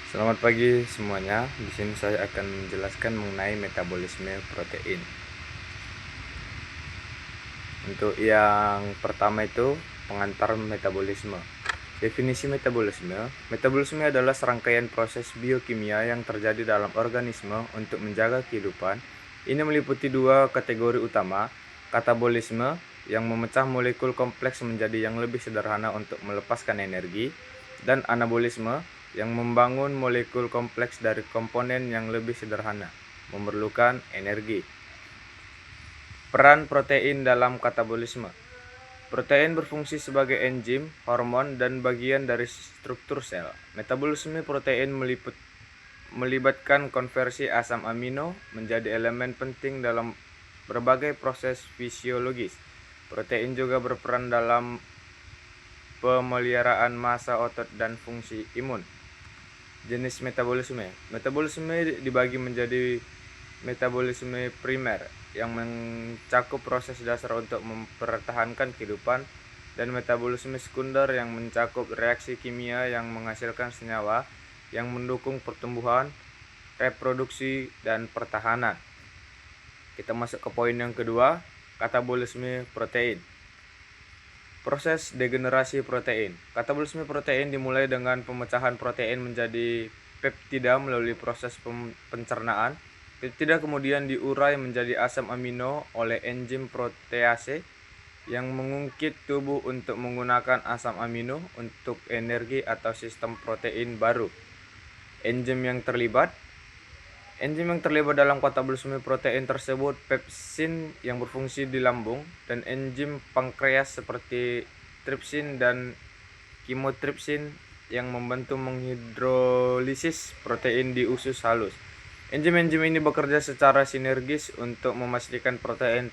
Selamat pagi semuanya. Di sini saya akan menjelaskan mengenai metabolisme protein. Untuk yang pertama itu pengantar metabolisme. Definisi metabolisme. Metabolisme adalah serangkaian proses biokimia yang terjadi dalam organisme untuk menjaga kehidupan. Ini meliputi dua kategori utama, katabolisme yang memecah molekul kompleks menjadi yang lebih sederhana untuk melepaskan energi, dan anabolisme yang membangun molekul kompleks dari komponen yang lebih sederhana, memerlukan energi. Peran protein dalam katabolisme. Protein berfungsi sebagai enzim, hormon, dan bagian dari struktur sel. Metabolisme protein melibatkan konversi asam amino menjadi elemen penting dalam berbagai proses fisiologis. Protein juga berperan dalam pemeliharaan massa otot dan fungsi imun. Jenis metabolisme. Metabolisme dibagi menjadi metabolisme primer yang mencakup proses dasar untuk mempertahankan kehidupan, dan metabolisme sekunder yang mencakup reaksi kimia yang menghasilkan senyawa yang mendukung pertumbuhan, reproduksi, dan pertahanan. Kita masuk ke poin yang kedua, katabolisme protein. Proses degenerasi protein. Katabolisme protein dimulai dengan pemecahan protein menjadi peptida melalui proses pencernaan. Peptida kemudian diurai menjadi asam amino oleh enzim protease yang mengungkit tubuh untuk menggunakan asam amino untuk energi atau sistem protein baru. Enzim yang terlibat dalam katabolisme protein tersebut pepsin yang berfungsi di lambung, dan enzim pankreas seperti tripsin dan chymotrypsin yang membantu menghidrolisis protein di usus halus. Enzim-enzim ini bekerja secara sinergis untuk memastikan protein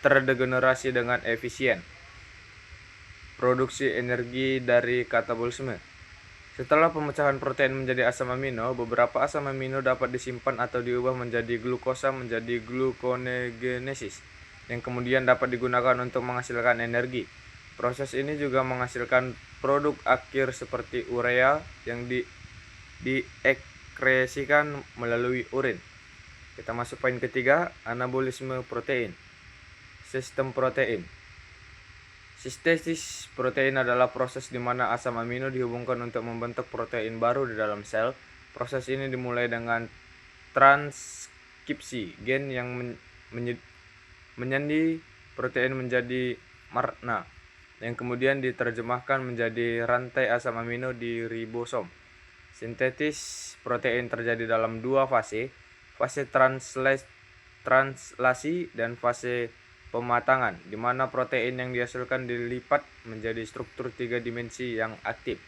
terdegenerasi dengan efisien. Produksi energi dari katabolisme. Setelah pemecahan protein menjadi asam amino, beberapa asam amino dapat disimpan atau diubah menjadi glukosa menjadi gluconeogenesis, yang kemudian dapat digunakan untuk menghasilkan energi. Proses ini juga menghasilkan produk akhir seperti urea yang diekskresikan melalui urin. Kita masuk poin ketiga, anabolisme protein. Sistem protein. Sintesis protein adalah proses di mana asam amino dihubungkan untuk membentuk protein baru di dalam sel. Proses ini dimulai dengan transkripsi gen yang menyandi protein menjadi RNA, yang kemudian diterjemahkan menjadi rantai asam amino di ribosom. Sintetis protein terjadi dalam dua fase, fase translasi dan fase pematangan, di mana protein yang dihasilkan dilipat menjadi struktur tiga dimensi yang aktif.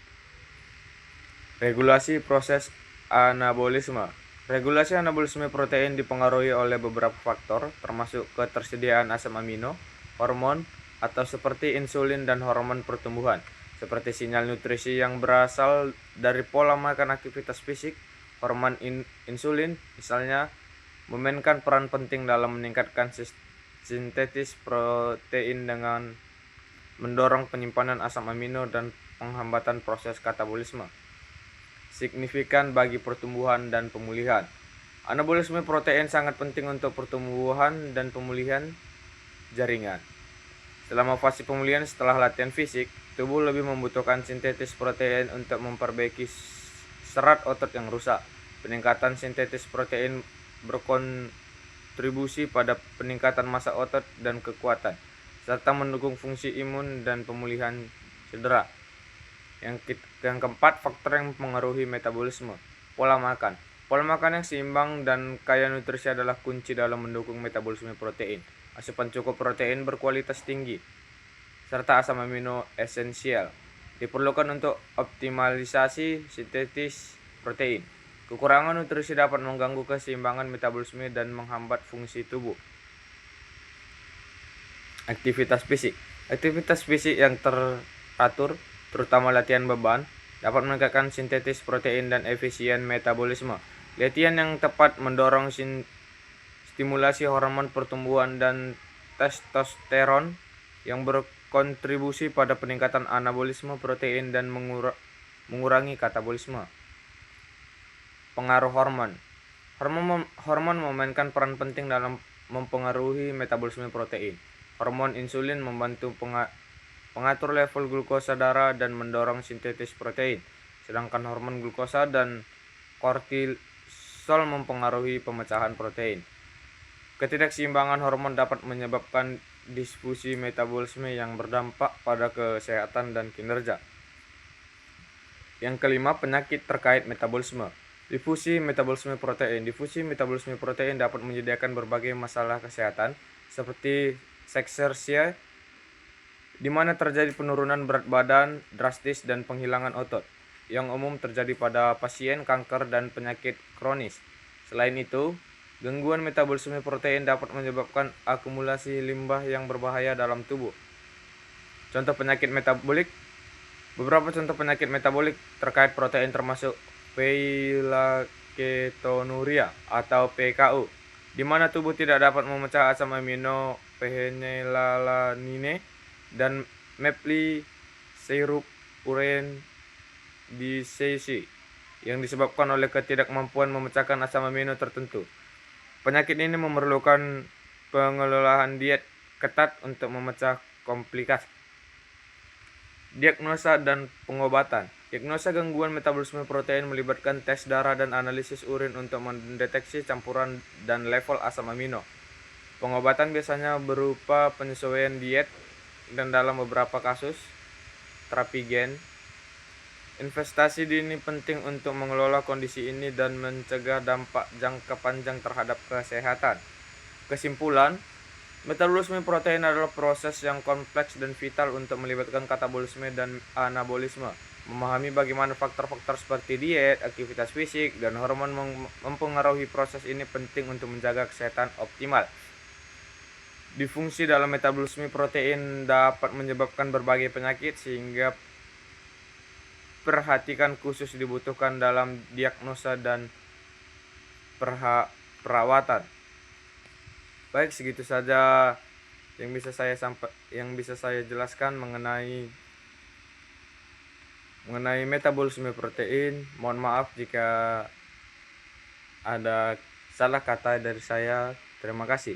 Regulasi proses anabolisme. Regulasi anabolisme protein dipengaruhi oleh beberapa faktor, termasuk ketersediaan asam amino, hormon, atau seperti insulin dan hormon pertumbuhan, seperti sinyal nutrisi yang berasal dari pola makan, aktivitas fisik. Hormon insulin misalnya memainkan peran penting dalam meningkatkan sintetis protein dengan mendorong penyimpanan asam amino dan penghambatan proses katabolisme. Signifikan bagi pertumbuhan dan pemulihan. Anabolisme protein sangat penting untuk pertumbuhan dan pemulihan jaringan. Selama fase pemulihan setelah latihan fisik, tubuh lebih membutuhkan sintetis protein untuk memperbaiki serat otot yang rusak. Peningkatan sintetis protein berkontribusi pada peningkatan massa otot dan kekuatan, serta mendukung fungsi imun dan pemulihan cedera. Yang keempat, faktor yang mempengaruhi metabolisme. Pola makan. Pola makan yang seimbang dan kaya nutrisi adalah kunci dalam mendukung metabolisme protein. Asupan cukup protein berkualitas tinggi serta asam amino esensial diperlukan untuk optimalisasi sintetis protein. Kekurangan nutrisi dapat mengganggu keseimbangan metabolisme dan menghambat fungsi tubuh. Aktivitas fisik. Aktivitas fisik yang teratur, terutama latihan beban, dapat meningkatkan sintetis protein dan efisien metabolisme. Latihan yang tepat mendorong stimulasi hormon pertumbuhan dan testosteron yang berkontribusi pada peningkatan anabolisme protein dan mengurangi katabolisme. Pengaruh hormon. Hormon memainkan peran penting dalam mempengaruhi metabolisme protein. Hormon insulin membantu pengatur level glukosa darah dan mendorong sintesis protein, sedangkan hormon glukosa dan kortisol mempengaruhi pemecahan protein. Ketidakseimbangan hormon dapat menyebabkan disfusi metabolisme yang berdampak pada kesehatan dan kinerja. Yang kelima, penyakit terkait metabolisme. Difusi metabolisme protein. Difusi metabolisme protein dapat menyediakan berbagai masalah kesehatan seperti seksersia, di mana terjadi penurunan berat badan drastis dan penghilangan otot, yang umum terjadi pada pasien kanker dan penyakit kronis. Selain itu, gangguan metabolisme protein dapat menyebabkan akumulasi limbah yang berbahaya dalam tubuh. Contoh penyakit metabolik. Beberapa contoh penyakit metabolik terkait protein termasuk phenylketonuria atau PKU, di mana tubuh tidak dapat memecah asam amino phenylalanine dan methylsyrup-urine disease yang disebabkan oleh ketidakmampuan memecahkan asam amino tertentu. Penyakit ini memerlukan pengelolaan diet ketat untuk memecah komplikasi. Diagnosa dan pengobatan. Diagnosa gangguan metabolisme protein melibatkan tes darah dan analisis urin untuk mendeteksi campuran dan level asam amino. Pengobatan biasanya berupa penyesuaian diet dan dalam beberapa kasus, terapi gen. Investasi dini penting untuk mengelola kondisi ini dan mencegah dampak jangka panjang terhadap kesehatan. Kesimpulan, metabolisme protein adalah proses yang kompleks dan vital untuk melibatkan katabolisme dan anabolisme. Memahami bagaimana faktor-faktor seperti diet, aktivitas fisik, dan hormon mempengaruhi proses ini penting untuk menjaga kesehatan optimal. Disfungsi dalam metabolisme protein dapat menyebabkan berbagai penyakit, sehingga perhatikan khusus dibutuhkan dalam diagnosa dan perawatan. Baik, segitu saja yang bisa saya jelaskan mengenai metabolisme protein. Mohon maaf jika ada salah kata dari saya. Terima kasih.